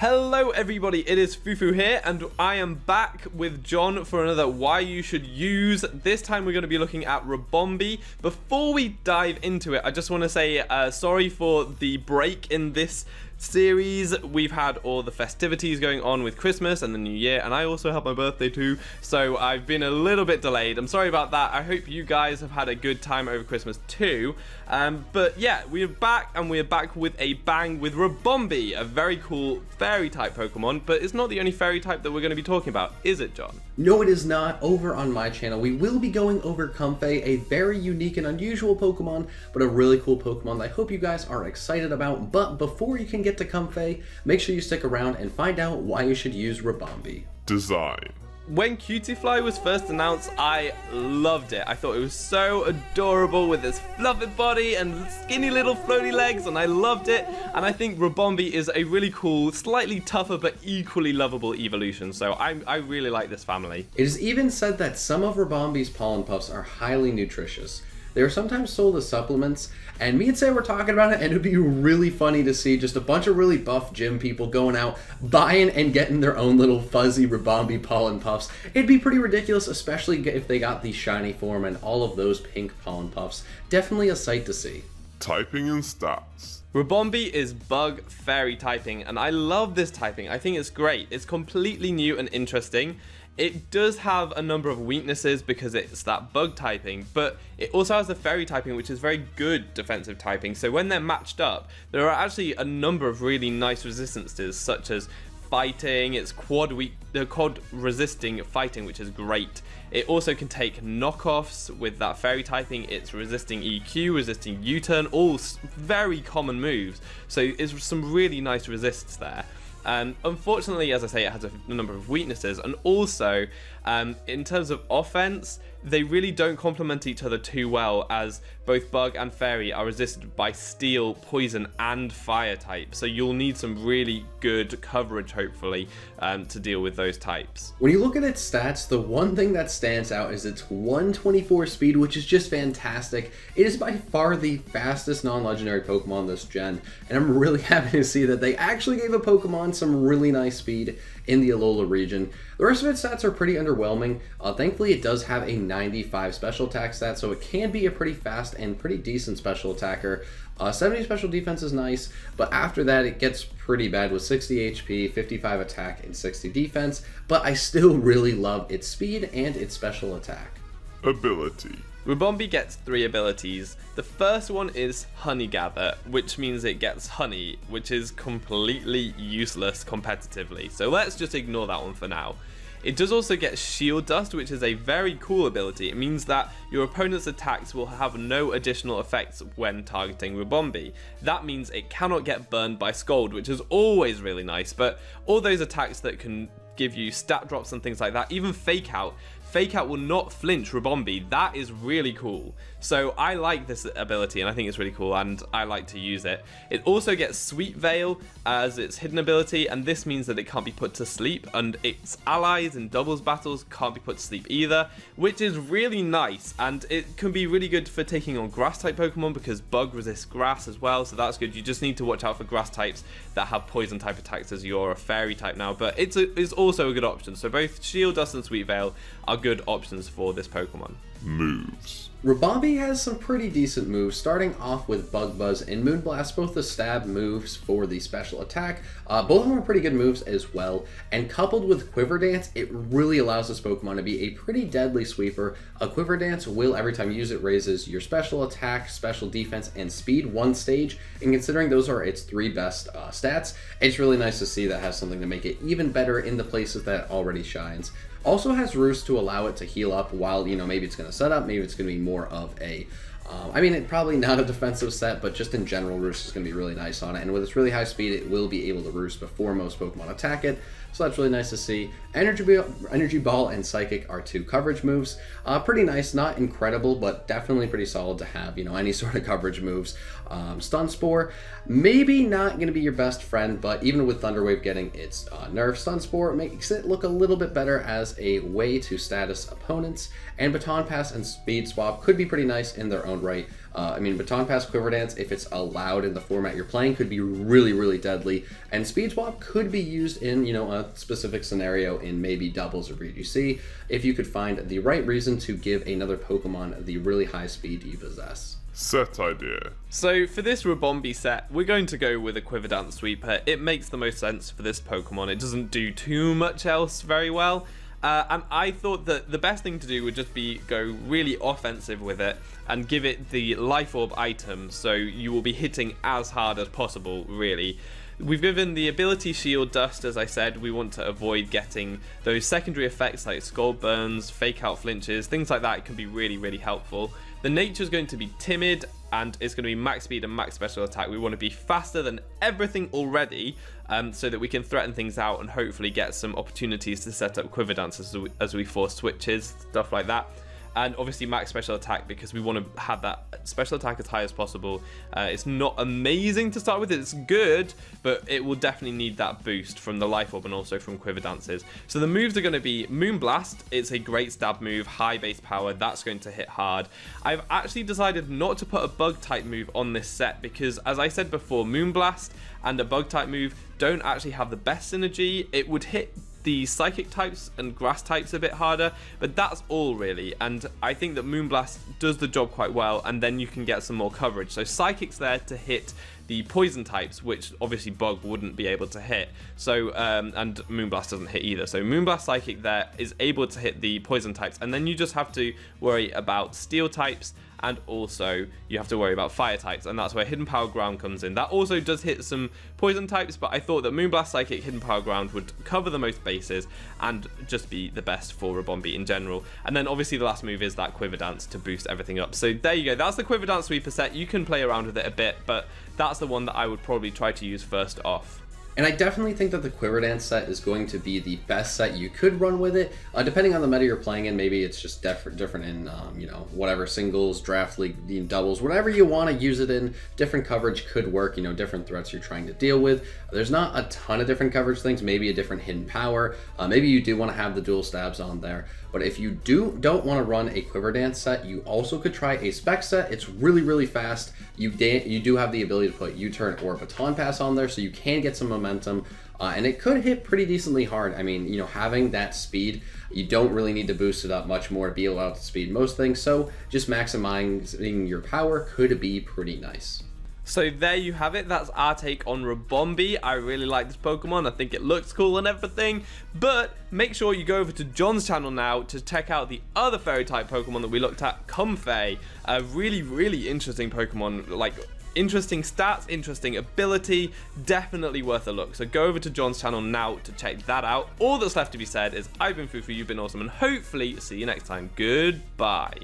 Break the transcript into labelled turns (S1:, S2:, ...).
S1: Hello everybody, it is Fufu here, and I am back with John for another Why You Should Use. This time we're going to be looking at Ribombee. Before we dive into it, I just want to say sorry for the break in this series. We've had all the festivities going on with Christmas and the New Year, and I also have my birthday too, so I've been a little bit delayed. I'm sorry about that. I hope you guys have had a good time over Christmas too. But yeah, we're back, and we're back with a bang with Ribombee, a very cool fairy type Pokemon, but it's not the only fairy type that we're going to be talking about, is it, John?
S2: No, it is not. Over on my channel, we will be going over Comfey, a very unique and unusual Pokemon, but a really cool Pokemon that I hope you guys are excited about. But before you can get to Comfey, make sure you stick around and find out why you should use Ribombee.
S3: Design.
S1: When Cutiefly was first announced, I loved it. I thought it was so adorable with its fluffy body and skinny little floaty legs, and I loved it. And I think Ribombee is a really cool, slightly tougher but equally lovable evolution, so I really like this family.
S2: It is even said that some of Ribombee's pollen puffs are highly nutritious. They are sometimes sold as supplements, and me and Sam were talking about it, and it would be really funny to see just a bunch of really buff gym people going out, buying and getting their own little fuzzy Ribombee pollen puffs. It'd be pretty ridiculous, especially if they got the shiny form and all of those pink pollen puffs. Definitely a sight to see.
S3: Typing and stats.
S1: Ribombee is bug fairy typing, and I love this typing. I think it's great. It's completely new and interesting. It does have a number of weaknesses because it's that bug typing, but it also has the fairy typing, which is very good defensive typing. So when they're matched up, there are actually a number of really nice resistances, such as fighting, it's quad resisting fighting, which is great. It also can take knockoffs with that fairy typing. It's resisting EQ, resisting U-turn, all very common moves. So it's some really nice resists there. Unfortunately, as I say, it has a number of weaknesses, and also in terms of offense, they really don't complement each other too well, as both bug and fairy are resisted by steel, poison, and fire type. So you'll need some really good coverage, hopefully, to deal with those types.
S2: When you look at its stats, the one thing that stands out is its 124 speed, which is just fantastic. It is by far the fastest non-legendary Pokemon this gen, and I'm really happy to see that they actually gave a Pokemon some really nice speed in the Alola region. The rest of its stats are pretty underwhelming. Thankfully, it does have a 95 special attack stat, so it can be a pretty fast and pretty decent special attacker. 70 special defense is nice, but after that it gets pretty bad with 60 HP, 55 attack, and 60 defense, but I still really love its speed and its special attack.
S3: Ability.
S1: Ribombee gets 3 abilities. The first one is Honey Gather, which means it gets honey, which is completely useless competitively, so let's just ignore that one for now. It does also get Shield Dust, which is a very cool ability. It means that your opponent's attacks will have no additional effects when targeting Ribombee. That means it cannot get burned by Scald, which is always really nice, but all those attacks that can give you stat drops and things like that, even Fake Out will not flinch Ribombee. That is really cool. So I like this ability, and I think it's really cool, and I like to use it. It also gets Sweet Veil as its hidden ability, and this means that it can't be put to sleep, and its allies in doubles battles can't be put to sleep either, which is really nice, and it can be really good for taking on grass type Pokemon because bug resists grass as well, so that's good. You just need to watch out for grass types that have poison type attacks, as you're a fairy type now, but it's also a good option. So both Shield Dust and Sweet Veil are good options for this Pokemon.
S3: Moves.
S2: Ribombee has some pretty decent moves, starting off with Bug Buzz and Moonblast, both the stab moves for the special attack. Both of them are pretty good moves as well, and coupled with Quiver Dance, it really allows this Pokemon to be a pretty deadly sweeper. A Quiver Dance will, every time you use it, raises your special attack, special defense, and speed 1 stage, and considering those are its 3 best stats, it's really nice to see that has something to make it even better in the places that it already shines. Also has Roost to allow it to heal up while, maybe it's going to set up, maybe it's going to be more of a, it's probably not a defensive set, but just in general, Roost is going to be really nice on it. And with its really high speed, it will be able to Roost before most Pokemon attack it. So that's really nice to see. Energy Ball and Psychic are 2 coverage moves. Pretty nice, not incredible, but definitely pretty solid to have, any sort of coverage moves. Stun Spore, maybe not going to be your best friend, but even with Thunder Wave getting its nerf, Stun Spore makes it look a little bit better as a way to status opponents. And Baton Pass and Speed Swap could be pretty nice in their own own right. I mean, Baton Pass, Quiver Dance, if it's allowed in the format you're playing, could be really, really deadly. And Speed Swap could be used in, a specific scenario in maybe doubles or BGC, if you could find the right reason to give another Pokemon the really high speed you possess.
S3: Set idea.
S1: So for this Ribombee set, we're going to go with a Quiver Dance Sweeper. It makes the most sense for this Pokemon. It doesn't do too much else very well. And I thought that the best thing to do would just be go really offensive with it and give it the Life Orb item, so you will be hitting as hard as possible, really. We've given the ability Shield Dust, as I said. We want to avoid getting those secondary effects like Skull Burns, Fake Out Flinches, things like that. It can be really, really helpful. The nature is going to be timid, and it's going to be max speed and max special attack. We want to be faster than everything already, so that we can threaten things out and hopefully get some opportunities to set up Quiver Dance as we force switches, stuff like that. And obviously max special attack, because we want to have that special attack as high as possible. It's not amazing to start with, it's good, but it will definitely need that boost from the Life Orb and also from Quiver Dances. So the moves are going to be Moonblast. It's a great stab move, high base power, that's going to hit hard. I've actually decided not to put a bug type move on this set because, as I said before, Moonblast and a bug type move don't actually have the best synergy. It would hit the psychic types and grass types a bit harder, but that's all really, and I think that Moonblast does the job quite well, and then you can get some more coverage. So psychic's there to hit the poison types, which obviously Bug wouldn't be able to hit, so and Moonblast doesn't hit either, so Moonblast Psychic there is able to hit the poison types, and then you just have to worry about steel types, and also you have to worry about fire types, and that's where Hidden Power Ground comes in. That also does hit some poison types, but I thought that Moonblast Psychic, Hidden Power Ground would cover the most bases and just be the best for Ribombee in general. And then obviously the last move is that Quiver Dance to boost everything up. So there you go, that's the Quiver Dance Sweeper set. You can play around with it a bit, but that's the one that I would probably try to use first off.
S2: And I definitely think that the Quiver Dance set is going to be the best set you could run with it. Depending on the meta you're playing in, maybe it's just different in, whatever, singles, draft league, doubles, whatever you want to use it in. Different coverage could work, different threats you're trying to deal with. There's not a ton of different coverage things, maybe a different hidden power. Maybe you do want to have the dual stabs on there. But if you don't want to run a Quiver Dance set, you also could try a Spec set. It's really, really fast. You do have the ability to put U-turn or Baton Pass on there, so you can get some momentum. And it could hit pretty decently hard. I mean, having that speed, you don't really need to boost it up much more to be allowed to speed most things. So just maximizing your power could be pretty nice.
S1: So there you have it, that's our take on Ribombee. I really like this Pokemon, I think it looks cool and everything, but make sure you go over to John's channel now to check out the other fairy type Pokemon that we looked at, Comfey. A really, really interesting Pokemon, like interesting stats, interesting ability, definitely worth a look. So go over to John's channel now to check that out. All that's left to be said is I've been Fufu, you've been awesome, and hopefully see you next time. Goodbye.